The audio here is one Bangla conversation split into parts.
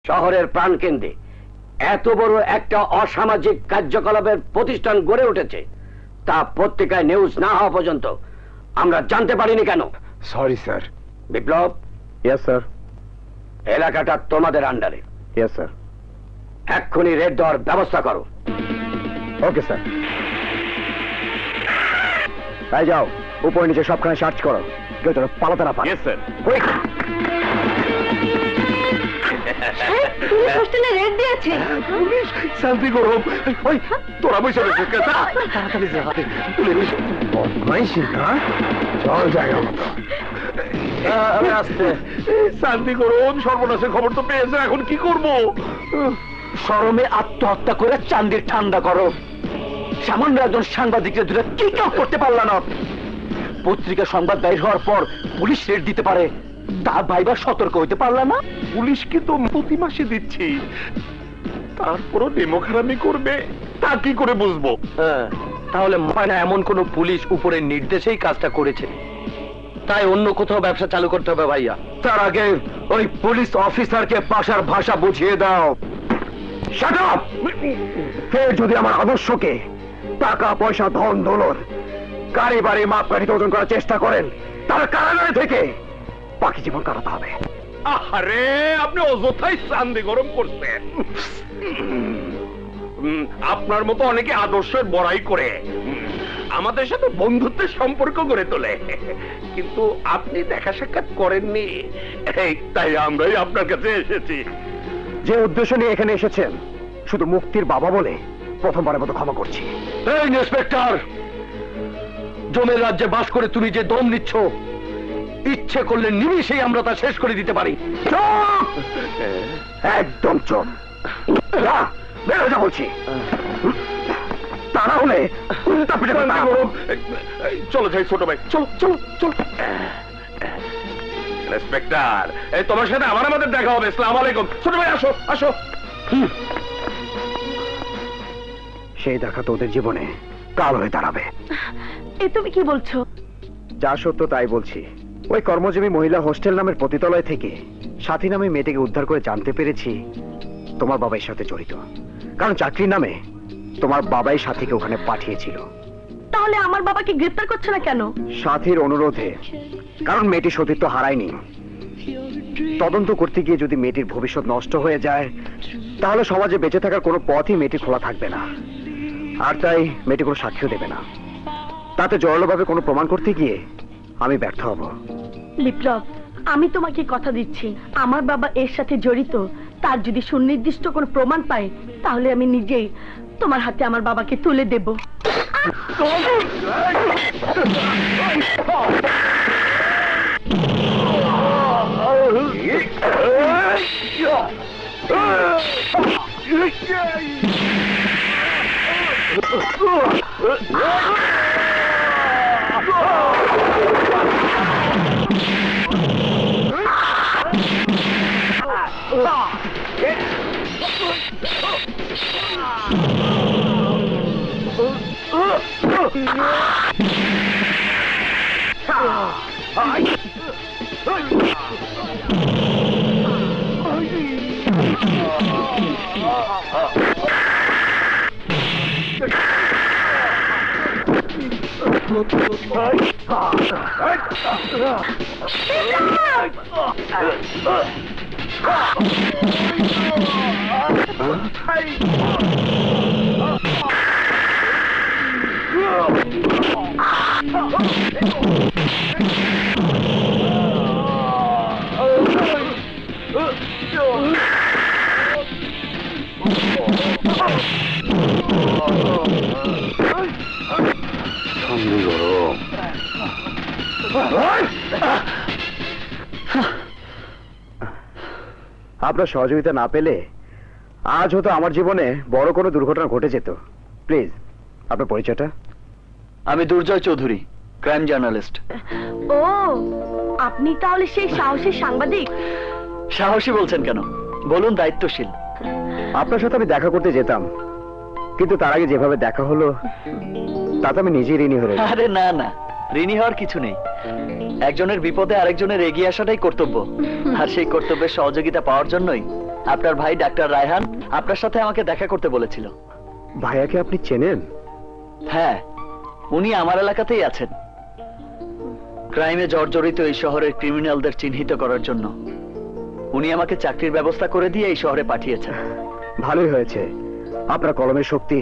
শহরের প্রাণকেন্দ্রে এত বড় একটা অসামাজিক কার্যকলাপের প্রতিষ্ঠান গড়ে উঠেছে, তা পত্রিকায় নিউজ না হওয়া পর্যন্ত আমরা জানতে পারিনি কেন? Sorry sir. Biplab. Yes sir. এলাকাটা তোমাদের আন্ডারে। Yes sir. এক্ষুনি রেড দেওয়ার ব্যবস্থা করো। Okay sir. তাই যাও, উপরে নিচে সবখানে সার্চ করো, কেউ যেন পালাতে না পারে। Yes sir. হোস্টেলে রেড দিয়েছে। পুলিশ শান্তি করো। ওই তোরা বসে রয়েছিস কেন? তাড়াতাড়ি যা, পুলিশ বদমাইশি না, চল জায়গা মতো। আসতে শান্তি করুন, সর্বনাশের খবর তো পেয়েছে, এখন কি করব? শরমে আত্মহত্যা করে চান্দির ঠান্ডা করো। সামান্য একজন সাংবাদিককে দূরে কি কেউ করতে পারল না। পত্রিকা সংবাদ বাইর হওয়ার পর পুলিশ রেড দিতে পারে, তা ভাইবার সতর্ক হইতে পারল না। পুলিশকে তো প্রতি মাসে দিচ্ছি, তারপরও ডেমোক্রামি করবে, তা কি করে বুঝবো? তাহলে মানে এমন কোন পুলিশ উপরের নির্দেশেই কাজটা করেছে, তাই অন্য কোথাও ব্যবসা চালু করতে হবে ভাইয়া। তার আগে ওই পুলিশ অফিসারকে ভাষার ভাষা বুঝিয়ে দাও। Shut up! ফের যদি আমার আদর্শকে টাকা পয়সা ধন দৌলত গাড়ি বাড়ি মাপকাঠি ওজন করার চেষ্টা করেন, তারা কারাগারে থেকে বাকি জীবন কাটাতে হবে। আরে আপনি অযথাই চান্দি গরম করছেন। আপনার মতো অনেকে আদর্শের বড়াই করে আমাদের সাথে বন্ধুত্বের সম্পর্ক গড়ে তোলে, কিন্তু আপনি দেখা সাক্ষাৎ করেননি, তাই আমরাই আপনার কাছে এসেছি। যে উদ্দেশ্য নিয়ে এখানে এসেছেন, শুধু মুক্তির বাবা বলে প্রথমবারের মতো ক্ষমা করছি। এই ইন্সপেক্টর, জমের রাজ্যে বাস করে তুমি যে দম নিচ্ছ, ইচ্ছে করলে নিমিষেই আমরা তা শেষ করে দিতে পারি। চুপ! একদম চুপ! যা, বেরো যা বলছি। তা না হলে উল্টা পিঠে চলো যাই ছোট ভাই, চলো চলো চলো। ইন্সপেক্টর, এই তোমার সাথে আমাদের দেখা হবে। আসসালামু আলাইকুম। ছোট ভাই আসো আসো। সেই দেখা তোদের জীবনে কাল হয়ে দাঁড়াবে। এ তুমি কি বলছো? যা সত্য তাই বলছি। ওই কর্মজীবী মহিলা হোস্টেল নামের পতিতালয় থেকে সাথী নামে মেয়েটিকে উদ্ধার করে জানতে পেরেছি তোমার বাবা এর সাথে জড়িত, কারণ চাকরির নামে তোমার বাবাই সাথীকে ওখানে পাঠিয়েছিল। তাহলে আমার বাবাকে গ্রেফতার করছে না কেন? সাথীর অনুরোধে, কারণ মেয়েটি সতীত্ব হারায়নি। তদন্ত করতে গিয়ে যদি মেয়েটির ভবিষ্যৎ নষ্ট হয়ে যায়, তাহলে সমাজে বেঁচে থাকার কোনো পথই মেয়েটি খোলা থাকবে না, আর তাই মেয়েটি কোনো সাক্ষ্য দেবে না। তাতে জোরালোভাবে কোনো প্রমাণ করতে গিয়ে আমি ব্যর্থ হব। বিপ্লব, আমি তোমাকে কথা দিচ্ছি, আমার বাবা এর সাথে জড়িত, তার যদি সুনির্দিষ্ট কোনো প্রমাণ পাই, তাহলে আমি নিজেই তোমার হাতে আমার বাবাকে তুলে দেব। আপনার সহযোগিতা না পেলে আজ হয়তো আমার জীবনে বড় কোনো দুর্ঘটনা ঘটে যেত। প্লিজ আপনার পরিচয়টা। আমি দুর্জয় চৌধুরী, ক্রাইম জার্নালিস্ট। ও, আপনি তাহলে সেই সাহসী সাংবাদিক? সাহসী বলছেন কেন? বলুন দায়িত্বশীল। আপনার সাথে আমি দেখা করতে যেতাম, কিন্তু তার আগে যেভাবে দেখা হলো তাতে আমি নিজেই ঋণী হয়ে গেছি। আরে না না, ঋণী হওয়ার কিছু নেই। একজনের বিপদে আরেকজনের এগিয়ে আসাটাই কর্তব্য, আর সেই কর্তব্যের সহযোগিতা পাওয়ার জন্যই আপনার ভাই ডাক্তার রায়হান আপনার সাথে আমাকে দেখা করতে বলেছিল। ভাইয়াকে আপনি চেনেন? হ্যাঁ, উনি আমার এলাকাতেই আছেন। ক্রাইমে জর্জরিত এই শহরের ক্রিমিনালদের চিহ্নিত করার জন্য উনি আমাকে চাকরির ব্যবস্থা করে দিয়ে এই শহরে পাঠিয়েছেন। ভালোই হয়েছে। আপনার কলমের শক্তি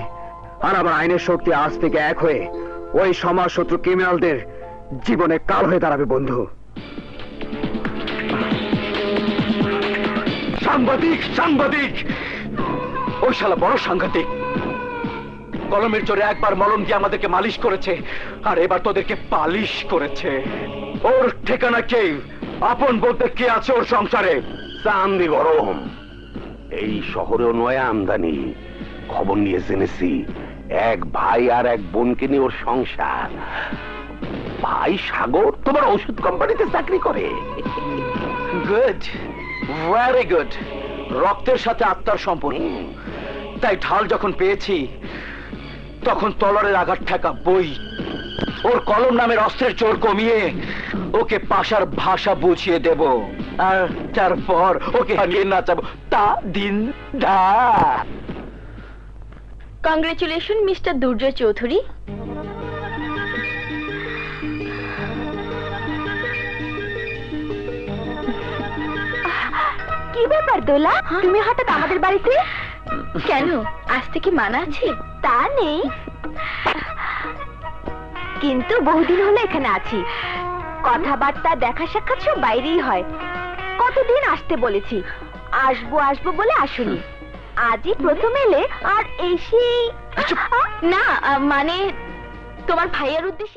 আর আমার আইনের শক্তি আজ থেকে এক হয়ে ওই সমাজ শত্রু ক্রিমিনালদের জীবনে কাল হয়ে দাঁড়াবে বন্ধু। সাংবাদিক, সাংবাদিক! ওই শালা বড় সাংঘাতিক। কলমের জোরে একবার মলম দিয়ে আমাদেরকে মালিশ করেছে, আর এবার তোদেরকে পালিশ করেছে। ওর ঠিকানা কে? আপন বলতে কে আছে ওর সংসারে? চান্দি গরম। এই শহরেও নয় আমদানি। খবর নিয়ে জেনেছি এক ভাই আর এক বোনকে নিয়ে ওর সংসার। ভাই সাগর তোমার ওষুধ কোম্পানিতে চাকরি করে। Good, very good. রক্তের সাথে আত্মার সম্পর্ক। তাই ঢাল যখন পেয়েছি তখন তলোয়ারের আঘাত ঠেকা বই। ওর কলম নামের অস্ত্রের জোর কমিয়ে ওকে পাশার ভাষা বুঝিয়ে দেব, আর তারপর ওকে হারিয়ে নাচাবো তা দিন দা। কংগ্রেচুলেশন মিস্টার দুর্জয় চৌধুরী। কি ব্যাপার দোলা, তুমি হঠাৎ আমাদের বাড়িতে কেন? আজ থেকে মানা আছে? তা নেই, কিন্তু বহুদিন হলো এখানে আছি। কথাবার্তা দেখা সাক্ষাৎ সব বাইরেই হয়। কতদিন আসতে বলেছি, আসবো আসবো বলে আসুনি। আজই প্রথম এলে, আর এসে না মানে তোমার ভাইয়ের উদ্দেশ্যে